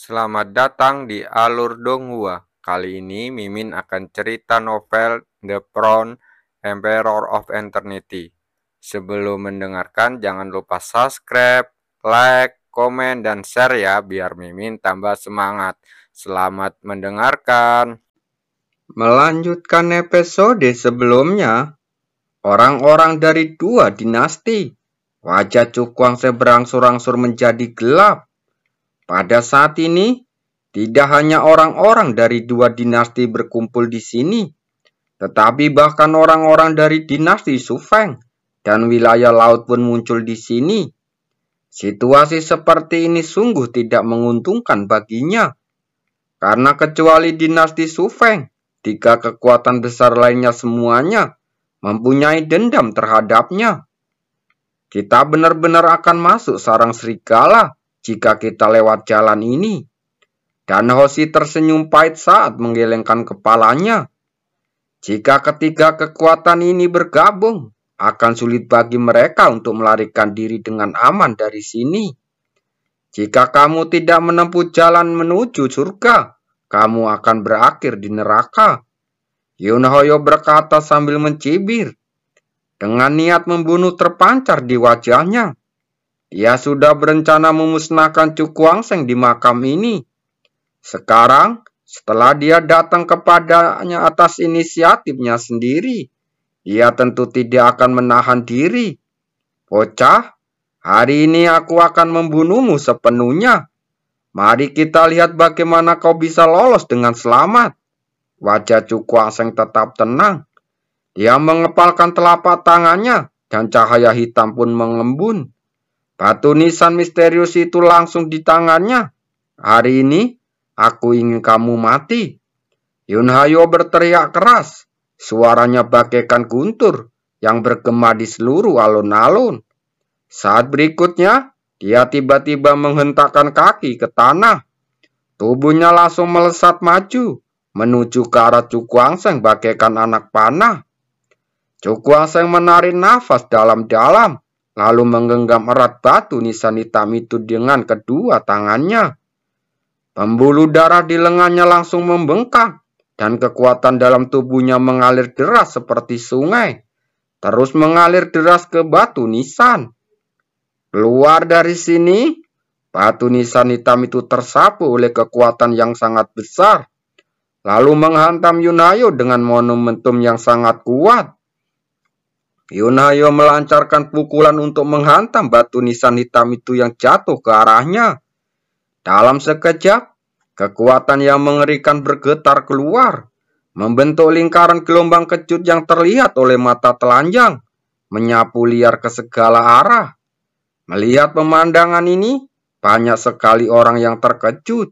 Selamat datang di Alur Donghua. Kali ini Mimin akan cerita novel The Crown, Emperor of Eternity. Sebelum mendengarkan, jangan lupa subscribe, like, komen, dan share ya, biar Mimin tambah semangat. Selamat mendengarkan. Melanjutkan episode sebelumnya, orang-orang dari dua dinasti, wajah Cukwangse berangsur-angsur menjadi gelap. Pada saat ini, tidak hanya orang-orang dari dua dinasti berkumpul di sini, tetapi bahkan orang-orang dari dinasti Sufeng dan wilayah laut pun muncul di sini. Situasi seperti ini sungguh tidak menguntungkan baginya, karena kecuali dinasti Sufeng, tiga kekuatan besar lainnya semuanya mempunyai dendam terhadapnya. Kita benar-benar akan masuk sarang serigala jika kita lewat jalan ini. Dan Hoshi tersenyum pahit saat menggelengkan kepalanya. Jika ketiga kekuatan ini bergabung, akan sulit bagi mereka untuk melarikan diri dengan aman dari sini. Jika kamu tidak menempuh jalan menuju surga, kamu akan berakhir di neraka. Yunhoyo berkata sambil mencibir. Dengan niat membunuh terpancar di wajahnya. Dia sudah berencana memusnahkan Cukwangse di makam ini. Sekarang, setelah dia datang kepadanya atas inisiatifnya sendiri, dia tentu tidak akan menahan diri. Bocah, hari ini aku akan membunuhmu sepenuhnya. Mari kita lihat bagaimana kau bisa lolos dengan selamat. Wajah Cukwangse tetap tenang. Dia mengepalkan telapak tangannya dan cahaya hitam pun mengembun. Batu nisan misterius itu langsung di tangannya. Hari ini, aku ingin kamu mati. Yunhoyo berteriak keras. Suaranya bagaikan guntur yang bergema di seluruh alun-alun. Saat berikutnya, dia tiba-tiba menghentakkan kaki ke tanah. Tubuhnya langsung melesat maju, menuju ke arah Cukwangse bagaikan anak panah. Cukwangse menarik nafas dalam-dalam, lalu menggenggam erat batu nisan hitam itu dengan kedua tangannya. Pembuluh darah di lengannya langsung membengkak, dan kekuatan dalam tubuhnya mengalir deras seperti sungai, terus mengalir deras ke batu nisan. Keluar dari sini, batu nisan hitam itu tersapu oleh kekuatan yang sangat besar, lalu menghantam Yunhoyo dengan momentum yang sangat kuat. Yunhoyo melancarkan pukulan untuk menghantam batu nisan hitam itu yang jatuh ke arahnya. Dalam sekejap, kekuatan yang mengerikan bergetar keluar, membentuk lingkaran gelombang kejut yang terlihat oleh mata telanjang, menyapu liar ke segala arah. Melihat pemandangan ini, banyak sekali orang yang terkejut.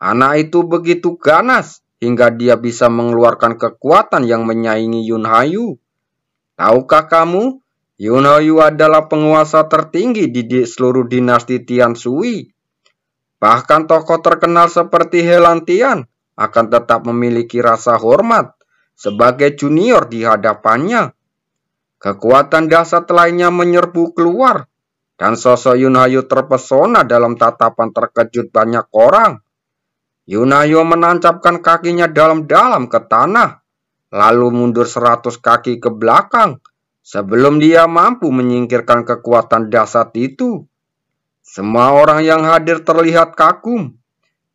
Anak itu begitu ganas, hingga dia bisa mengeluarkan kekuatan yang menyaingi Yunhoyo. Tahukah kamu, Yunhoyo adalah penguasa tertinggi di seluruh dinasti Tian Shui. Bahkan tokoh terkenal seperti Helan Tian akan tetap memiliki rasa hormat sebagai junior di hadapannya. Kekuatan dahsyat lainnya menyerbu keluar, dan sosok Yunhoyo terpesona dalam tatapan terkejut banyak orang. Yunhoyo menancapkan kakinya dalam-dalam ke tanah, lalu mundur 100 kaki ke belakang, sebelum dia mampu menyingkirkan kekuatan dahsyat itu. Semua orang yang hadir terlihat kagum,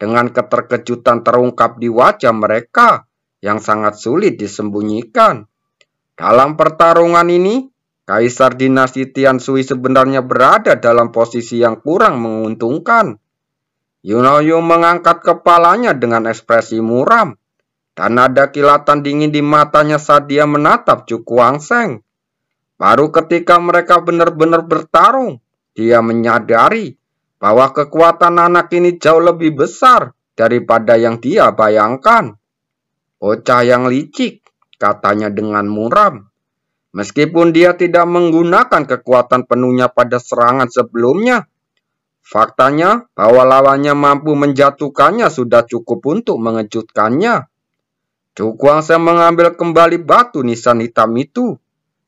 dengan keterkejutan terungkap di wajah mereka yang sangat sulit disembunyikan. Dalam pertarungan ini, Kaisar dinasti Tian Shui sebenarnya berada dalam posisi yang kurang menguntungkan. Yunhoyo mengangkat kepalanya dengan ekspresi muram, dan ada kilatan dingin di matanya saat dia menatap Cukwangse. Baru ketika mereka benar-benar bertarung, dia menyadari bahwa kekuatan anak ini jauh lebih besar daripada yang dia bayangkan. Bocah yang licik, katanya dengan muram. Meskipun dia tidak menggunakan kekuatan penuhnya pada serangan sebelumnya, faktanya bahwa lawannya mampu menjatuhkannya sudah cukup untuk mengejutkannya. Cukwangse mengambil kembali batu nisan hitam itu.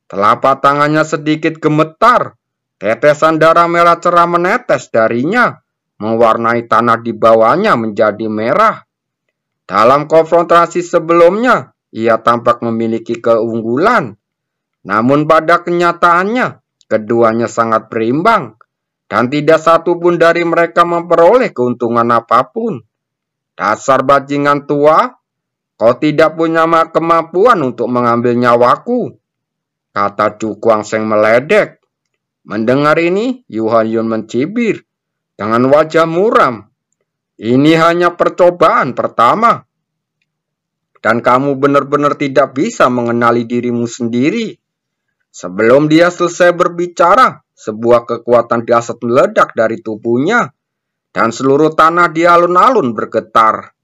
Telapak tangannya sedikit gemetar. Tetesan darah merah cerah menetes darinya, mewarnai tanah di bawahnya menjadi merah. Dalam konfrontasi sebelumnya, ia tampak memiliki keunggulan. Namun pada kenyataannya, keduanya sangat berimbang, dan tidak satu pun dari mereka memperoleh keuntungan apapun. Dasar bajingan tua, kau tidak punya kemampuan untuk mengambil nyawaku, kata Chu Guangsheng meledek. Mendengar ini, Yu Hanyun mencibir dengan wajah muram. Ini hanya percobaan pertama, dan kamu benar-benar tidak bisa mengenali dirimu sendiri. Sebelum dia selesai berbicara, sebuah kekuatan dahsyat meledak dari tubuhnya, dan seluruh tanah di alun-alun bergetar.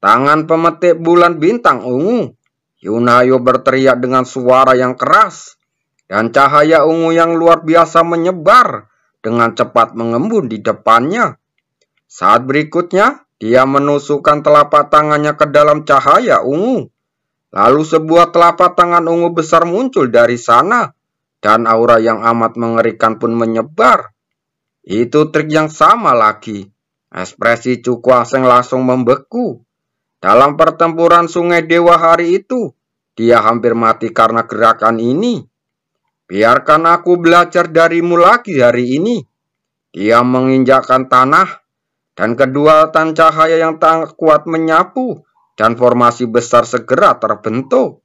Tangan pemetik bulan bintang ungu, Yun Hayo berteriak dengan suara yang keras, dan cahaya ungu yang luar biasa menyebar dengan cepat mengembun di depannya. Saat berikutnya, dia menusukkan telapak tangannya ke dalam cahaya ungu. Lalu sebuah telapak tangan ungu besar muncul dari sana, dan aura yang amat mengerikan pun menyebar. Itu trik yang sama lagi. Ekspresi Chu Guangsheng langsung membeku. Dalam pertempuran Sungai Dewa hari itu, dia hampir mati karena gerakan ini. Biarkan aku belajar darimu lagi hari ini. Dia menginjakkan tanah, dan kedua tan cahaya yang tak kuat menyapu, dan formasi besar segera terbentuk.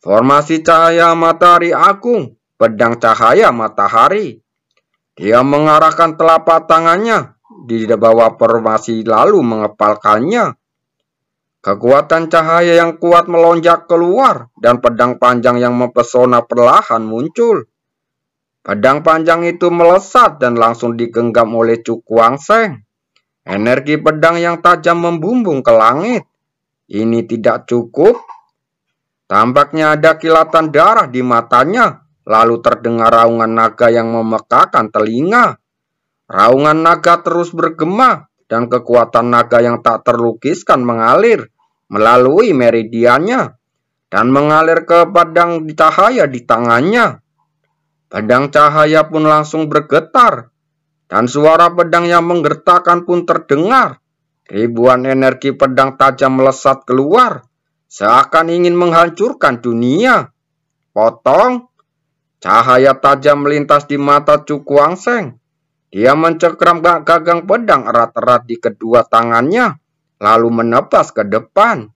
Formasi cahaya matahari agung, pedang cahaya matahari. Dia mengarahkan telapak tangannya di bawah formasi lalu mengepalkannya. Kekuatan cahaya yang kuat melonjak keluar, dan pedang panjang yang mempesona perlahan muncul. Pedang panjang itu melesat dan langsung digenggam oleh Chu Guangsheng. Energi pedang yang tajam membumbung ke langit. Ini tidak cukup. Tampaknya ada kilatan darah di matanya, lalu terdengar raungan naga yang memekakan telinga. Raungan naga terus bergema, dan kekuatan naga yang tak terlukiskan mengalir melalui meridiannya, dan mengalir ke pedang cahaya di tangannya. Pedang cahaya pun langsung bergetar, dan suara pedang yang menggertakkan pun terdengar. Ribuan energi pedang tajam melesat keluar, seakan ingin menghancurkan dunia. Potong! Cahaya tajam melintas di mata Chu Guangsheng. Dia mencengkram gagang pedang erat-erat di kedua tangannya, lalu menebas ke depan.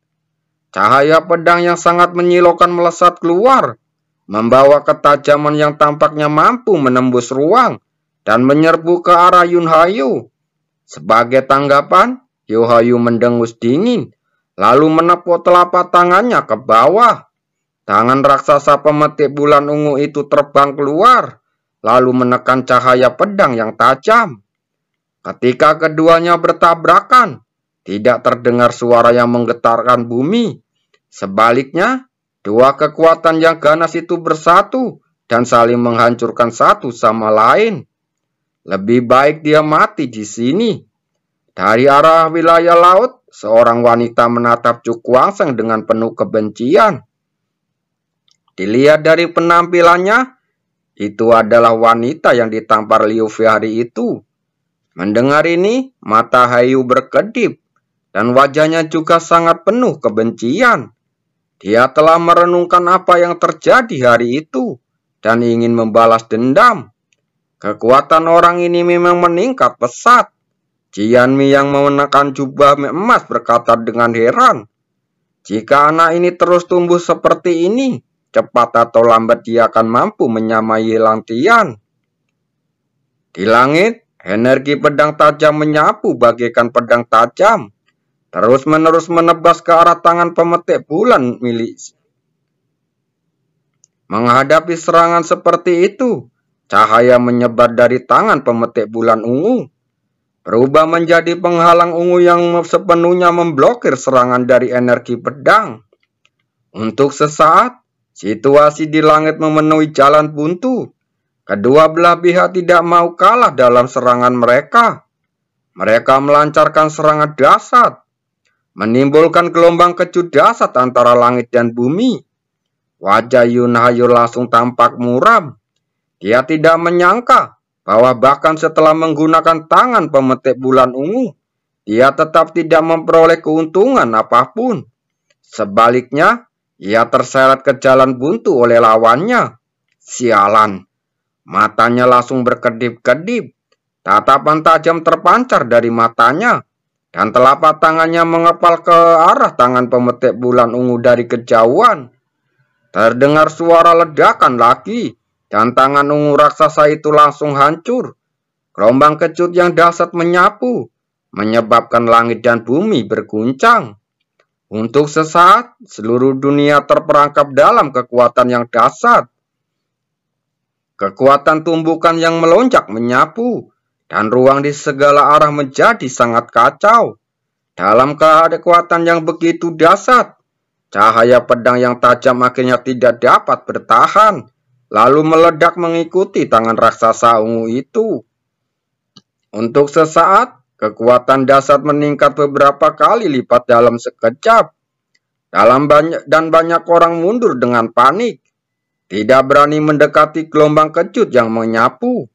Cahaya pedang yang sangat menyilaukan melesat keluar, membawa ketajaman yang tampaknya mampu menembus ruang dan menyerbu ke arah Yun Hayo. Sebagai tanggapan, Yun Hayo mendengus dingin, lalu menepuk telapak tangannya ke bawah. Tangan raksasa pemetik bulan ungu itu terbang keluar, lalu menekan cahaya pedang yang tajam. Ketika keduanya bertabrakan, tidak terdengar suara yang menggetarkan bumi. Sebaliknya, dua kekuatan yang ganas itu bersatu dan saling menghancurkan satu sama lain. Lebih baik dia mati di sini. Dari arah wilayah laut, seorang wanita menatap Chu Guangsheng dengan penuh kebencian. Dilihat dari penampilannya, itu adalah wanita yang ditampar Liu Fei hari itu. Mendengar ini, mata Hayu berkedip, dan wajahnya juga sangat penuh kebencian. Dia telah merenungkan apa yang terjadi hari itu, dan ingin membalas dendam. Kekuatan orang ini memang meningkat pesat. Jianmi yang mengenakan jubah emas berkata dengan heran, jika anak ini terus tumbuh seperti ini, cepat atau lambat dia akan mampu menyamai Lang Tian. Di langit, energi pedang tajam menyapu bagaikan pedang tajam, terus-menerus menebas ke arah tangan pemetik bulan milik. Menghadapi serangan seperti itu, cahaya menyebar dari tangan pemetik bulan ungu, berubah menjadi penghalang ungu yang sepenuhnya memblokir serangan dari energi pedang. Untuk sesaat, situasi di langit memenuhi jalan buntu. Kedua belah pihak tidak mau kalah dalam serangan mereka. Mereka melancarkan serangan dahsyat, menimbulkan gelombang kejut dahsyat antara langit dan bumi. Wajah Yun Hayo langsung tampak muram. Dia tidak menyangka bahwa bahkan setelah menggunakan tangan pemetik bulan ungu, dia tetap tidak memperoleh keuntungan apapun. Sebaliknya, ia terseret ke jalan buntu oleh lawannya. Sialan, matanya langsung berkedip-kedip. Tatapan tajam terpancar dari matanya, dan telapak tangannya mengepal ke arah tangan pemetik bulan ungu dari kejauhan. Terdengar suara ledakan lagi, dan tangan ungu raksasa itu langsung hancur. Gelombang kecut yang dahsyat menyapu, menyebabkan langit dan bumi berguncang. Untuk sesaat, seluruh dunia terperangkap dalam kekuatan yang dahsyat. Kekuatan tumbukan yang melonjak menyapu, dan ruang di segala arah menjadi sangat kacau. Dalam kekuatan yang begitu dahsyat, cahaya pedang yang tajam akhirnya tidak dapat bertahan, lalu meledak mengikuti tangan raksasa ungu itu. Untuk sesaat, kekuatan dahsyat meningkat beberapa kali lipat dalam sekejap. Banyak orang mundur dengan panik, tidak berani mendekati gelombang kecut yang menyapu.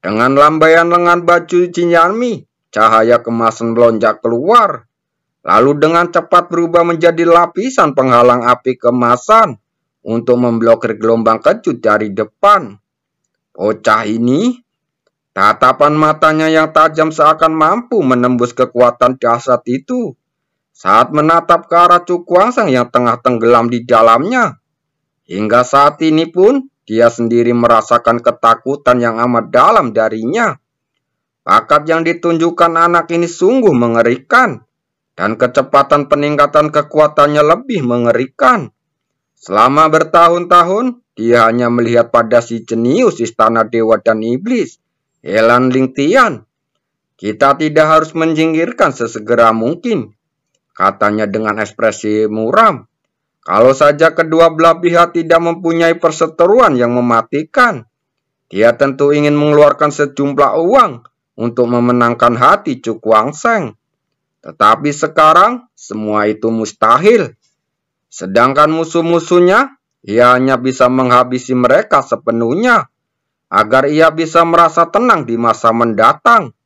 Dengan lambaian lengan baju Jinyami, cahaya kemasan melonjak keluar, lalu dengan cepat berubah menjadi lapisan penghalang api kemasan untuk memblokir gelombang kecut dari depan. Bocah ini, tatapan matanya yang tajam seakan mampu menembus kekuatan dahsyat itu saat menatap ke arah Cukuangseng yang tengah tenggelam di dalamnya. Hingga saat ini pun, dia sendiri merasakan ketakutan yang amat dalam darinya. Bakat yang ditunjukkan anak ini sungguh mengerikan, dan kecepatan peningkatan kekuatannya lebih mengerikan. Selama bertahun-tahun, dia hanya melihat pada si jenius istana dewa dan iblis, Helan Lingtian. Kita tidak harus menyingkirkan sesegera mungkin, katanya dengan ekspresi muram. Kalau saja kedua belah pihak tidak mempunyai perseteruan yang mematikan, dia tentu ingin mengeluarkan sejumlah uang untuk memenangkan hati Cukuangseng. Tetapi sekarang semua itu mustahil. Sedangkan musuh-musuhnya, ia hanya bisa menghabisi mereka sepenuhnya, agar ia bisa merasa tenang di masa mendatang.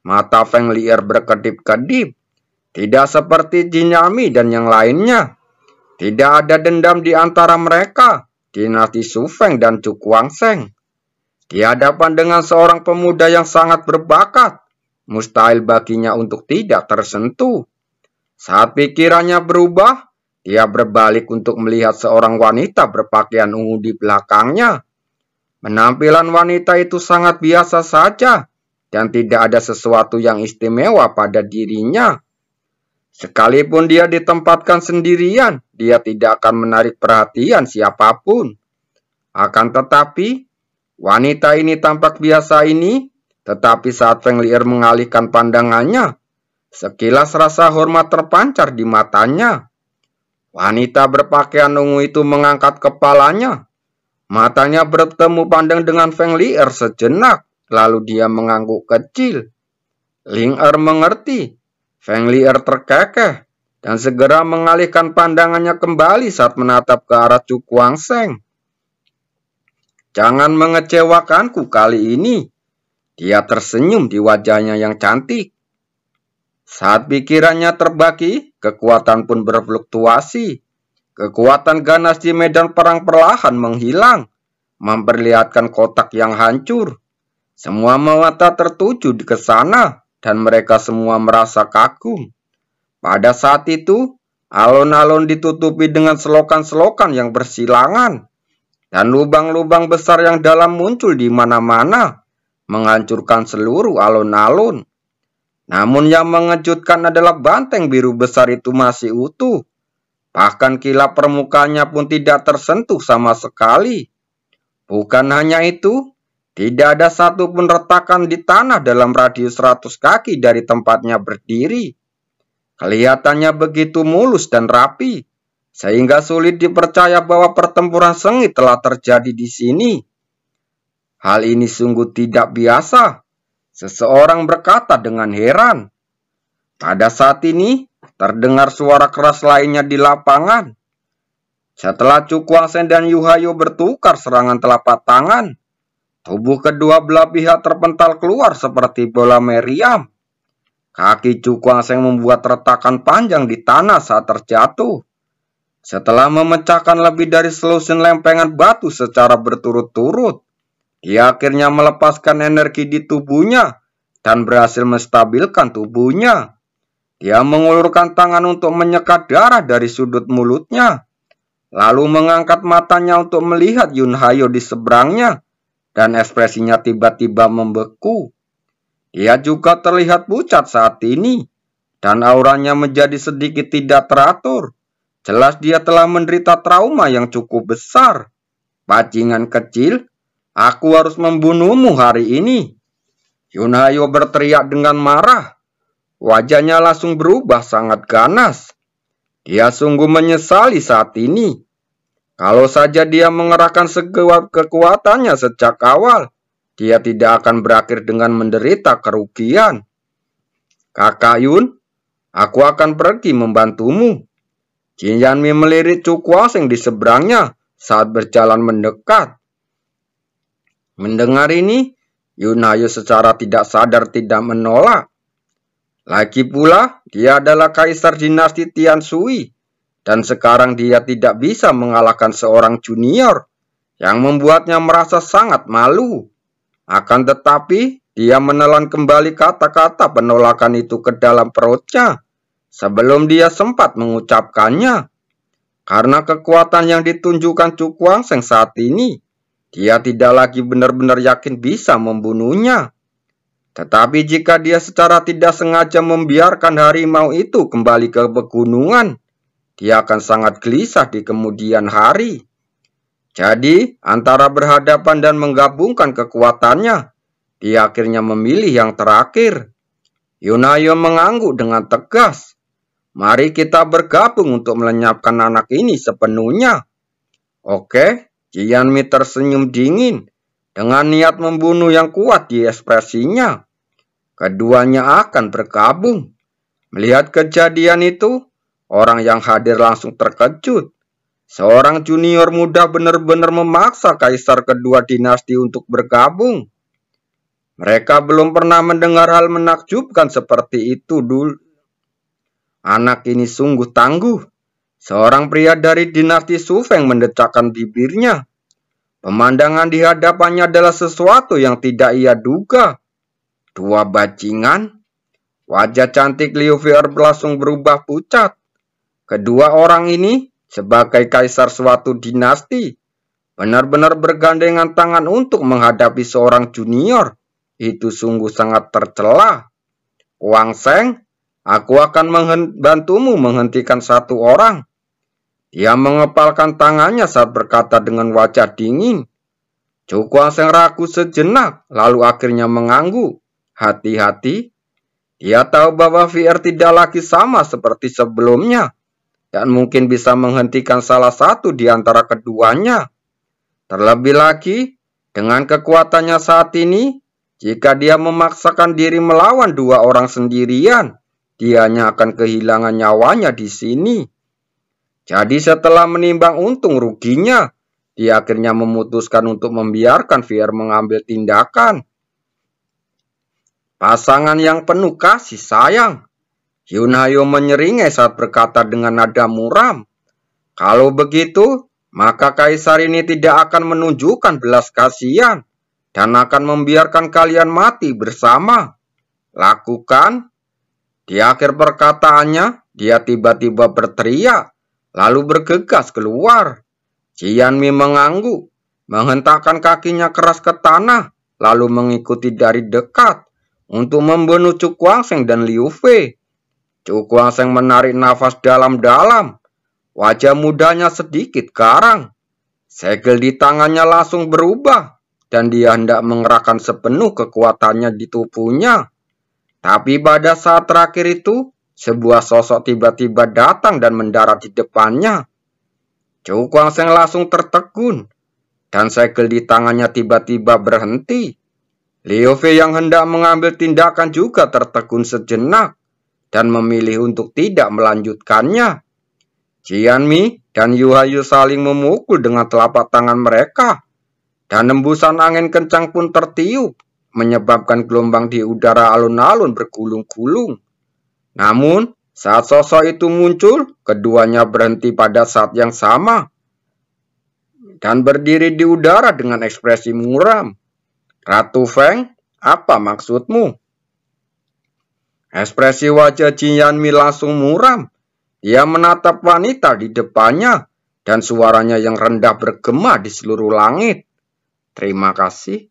Mata Feng Lier berkedip-kedip, tidak seperti Jinyami dan yang lainnya. Tidak ada dendam di antara mereka, dinasti Su Feng dan Cukuangseng. Di hadapan dengan seorang pemuda yang sangat berbakat, mustahil baginya untuk tidak tersentuh. Saat pikirannya berubah, dia berbalik untuk melihat seorang wanita berpakaian ungu di belakangnya. Penampilan wanita itu sangat biasa saja, dan tidak ada sesuatu yang istimewa pada dirinya. Sekalipun dia ditempatkan sendirian, dia tidak akan menarik perhatian siapapun. Akan tetapi, wanita ini tampak biasa ini, tetapi saat Feng Lier mengalihkan pandangannya, sekilas rasa hormat terpancar di matanya. Wanita berpakaian ungu itu mengangkat kepalanya. Matanya bertemu pandang dengan Feng Lier sejenak, lalu dia mengangguk kecil. Ling Er mengerti. Feng Lier terkekeh dan segera mengalihkan pandangannya kembali saat menatap ke arah Cukuangseng. Jangan mengecewakanku kali ini. Dia tersenyum di wajahnya yang cantik. Saat pikirannya terbagi, kekuatan pun berfluktuasi. Kekuatan ganas di medan perang perlahan menghilang, memperlihatkan kotak yang hancur. Semua mata tertuju ke sana, dan mereka semua merasa kagum. Pada saat itu, alun-alun ditutupi dengan selokan-selokan yang bersilangan, dan lubang-lubang besar yang dalam muncul di mana-mana, menghancurkan seluruh alun-alun. Namun yang mengejutkan adalah banteng biru besar itu masih utuh. Bahkan kilap permukaannya pun tidak tersentuh sama sekali. Bukan hanya itu, tidak ada satupun retakan di tanah dalam radius 100 kaki dari tempatnya berdiri. Kelihatannya begitu mulus dan rapi, sehingga sulit dipercaya bahwa pertempuran sengit telah terjadi di sini. Hal ini sungguh tidak biasa, seseorang berkata dengan heran. Pada saat ini, terdengar suara keras lainnya di lapangan. Setelah Cukuangseng dan Yu Hayo bertukar serangan telapak tangan, Tubuh kedua belah pihak terpental keluar seperti bola meriam. Kaki Cukuang Seng membuat retakan panjang di tanah saat terjatuh. Setelah memecahkan lebih dari selusin lempengan batu secara berturut-turut, dia akhirnya melepaskan energi di tubuhnya dan berhasil menstabilkan tubuhnya. Dia mengulurkan tangan untuk menyekat darah dari sudut mulutnya, lalu mengangkat matanya untuk melihat Yun Hayo di seberangnya, dan ekspresinya tiba-tiba membeku. Dia juga terlihat pucat saat ini, dan auranya menjadi sedikit tidak teratur. Jelas dia telah menderita trauma yang cukup besar. Bajingan kecil, aku harus membunuhmu hari ini. Yun Hayo berteriak dengan marah. Wajahnya langsung berubah sangat ganas. Dia sungguh menyesali saat ini. Kalau saja dia mengerahkan sekuat kekuatannya sejak awal, dia tidak akan berakhir dengan menderita kerugian. Kakak Yun, aku akan pergi membantumu. Jin Yanmi melirik Cukuang Seng di seberangnya saat berjalan mendekat. Mendengar ini, Yun Hayo secara tidak sadar tidak menolak. Lagi pula, dia adalah kaisar dinasti Tian Shui, dan sekarang dia tidak bisa mengalahkan seorang junior yang membuatnya merasa sangat malu. Akan tetapi, dia menelan kembali kata-kata penolakan itu ke dalam perutnya sebelum dia sempat mengucapkannya. Karena kekuatan yang ditunjukkan Cukuang Seng saat ini, dia tidak lagi benar-benar yakin bisa membunuhnya. Tetapi jika dia secara tidak sengaja membiarkan harimau itu kembali ke pegunungan, dia akan sangat gelisah di kemudian hari. Jadi, antara berhadapan dan menggabungkan kekuatannya, dia akhirnya memilih yang terakhir. Yun Hayo mengangguk dengan tegas. Mari kita bergabung untuk melenyapkan anak ini sepenuhnya. Oke, Jin Yanmi tersenyum dingin dengan niat membunuh yang kuat di ekspresinya. Keduanya akan bergabung. Melihat kejadian itu, orang yang hadir langsung terkejut. Seorang junior muda benar-benar memaksa kaisar kedua dinasti untuk bergabung. Mereka belum pernah mendengar hal menakjubkan seperti itu dulu. Anak ini sungguh tangguh. Seorang pria dari dinasti Sufeng mendecakkan bibirnya. Pemandangan di hadapannya adalah sesuatu yang tidak ia duga. Dua bajingan. Wajah cantik Liu Fei langsung berubah pucat. Kedua orang ini sebagai kaisar suatu dinasti benar-benar bergandengan tangan untuk menghadapi seorang junior. Itu sungguh sangat tercela. Wang Seng, aku akan membantumu menghentikan satu orang. Dia mengepalkan tangannya saat berkata dengan wajah dingin. Cukuang Seng ragu sejenak, lalu akhirnya mengangguk. Hati-hati, dia tahu bahwa VR tidak lagi sama seperti sebelumnya, dan mungkin bisa menghentikan salah satu di antara keduanya. Terlebih lagi, dengan kekuatannya saat ini, jika dia memaksakan diri melawan dua orang sendirian, dia hanya akan kehilangan nyawanya di sini. Jadi setelah menimbang untung ruginya, dia akhirnya memutuskan untuk membiarkan VR mengambil tindakan. Pasangan yang penuh kasih sayang. Yun Hayo menyeringai saat berkata dengan nada muram. Kalau begitu, maka kaisar ini tidak akan menunjukkan belas kasihan dan akan membiarkan kalian mati bersama. Lakukan. Di akhir perkataannya, dia tiba-tiba berteriak, lalu bergegas keluar. Jin Yanmi mengangguk, menghentakkan kakinya keras ke tanah, lalu mengikuti dari dekat untuk membunuh Cukuang Seng dan Liu Fei. Cukuang Seng menarik nafas dalam-dalam. Wajah mudanya sedikit garang. Segel di tangannya langsung berubah, dan dia hendak mengerahkan sepenuh kekuatannya di tubuhnya. Tapi pada saat terakhir itu, sebuah sosok tiba-tiba datang dan mendarat di depannya. Cukuang Seng langsung tertegun, dan segel di tangannya tiba-tiba berhenti. Liu Fei yang hendak mengambil tindakan juga tertegun sejenak dan memilih untuk tidak melanjutkannya. Jin Yanmi dan Yu Hayo saling memukul dengan telapak tangan mereka, dan hembusan angin kencang pun tertiup, menyebabkan gelombang di udara alun-alun bergulung-gulung. Namun, saat sosok itu muncul, keduanya berhenti pada saat yang sama dan berdiri di udara dengan ekspresi muram. Ratu Feng, apa maksudmu? Ekspresi wajah Jin Yanmi langsung muram. Dia menatap wanita di depannya dan suaranya yang rendah bergema di seluruh langit. Terima kasih.